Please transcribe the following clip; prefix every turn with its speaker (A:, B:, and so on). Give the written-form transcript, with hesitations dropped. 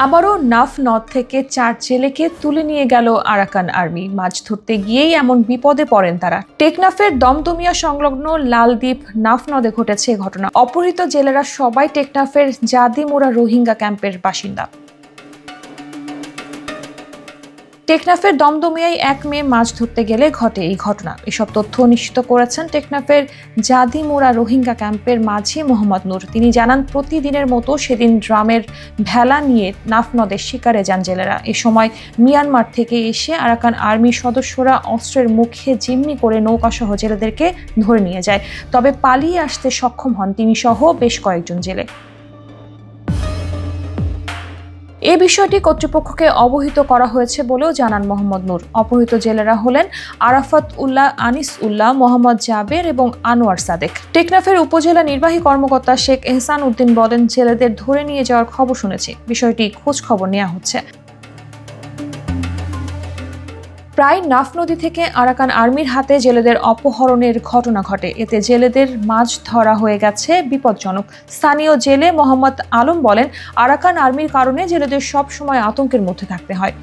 A: আবারও নাফ নদ থেকে 4 জেলেকে তুলে নিয়ে গেল আরাকান আর্মি। মাছ ধরতে গিয়েই এমন বিপদে পড়েন তারা। টেকনাফের দমদমিয়া সংলগ্ন লালদ্বীপ নাফ নদে ঘটেছে এ ঘটনা। অপহৃত জেলেরা সবাই টেকনাফের জাদিমোরা রোহিঙ্গা ক্যাম্পের বাসিন্দা। টেকনাফের দমদমিয়ায় 1 মে মাছ ধরতে গেলে ঘটে এই ঘটনা। এসব তথ্য নিশ্চিত করেছেন টেকনাফের জাদিমোরা রোহিঙ্গা ক্যাম্পের মাঝি মোহাম্মদ নূর। তিনি জানান, প্রতিদিনের মতো সেদিন ড্রামের ভেলা নিয়ে নাফ নদে শিকারে যান জেলেরা। এ সময় মিয়ানমার থেকে এসে আরাকান আর্মির সদস্যরা অস্ত্রের মুখে জিম্মি করে নৌকাসহ জেলেদেরকে ধরে নিয়ে যায়। তবে পালিয়ে আসতে সক্ষম হন তিনি সহ বেশ কয়েকজন জেলে। এ বিষয়টি কর্তৃপক্ষকে অবহিত করা হয়েছে বলেও জানান মোহাম্মদ নূর। অপহৃত জেলেরা হলেন আরাফাত উল্লাহ, আনিস উল্লাহ, মোহাম্মদ জাবের এবং আনোয়ার সাদেক। টেকনাফের উপজেলা নির্বাহী কর্মকর্তা শেখ এহসান উদ্দিন বলেন, জেলেদের ধরে নিয়ে যাওয়ার খবর শুনেছি, বিষয়টি খোঁজ খবর নেওয়া হচ্ছে। প্রায় নাফ নদী থেকে আরাকান আর্মির হাতে জেলেদের অপহরণের ঘটনা ঘটে। এতে জেলেদের মাছ ধরা হয়ে গেছে বিপজ্জনক। স্থানীয় জেলে মোহাম্মদ আলম বলেন, আরাকান আর্মির কারণে জেলেদের সব সময় আতঙ্কের মধ্যে থাকতে হয়।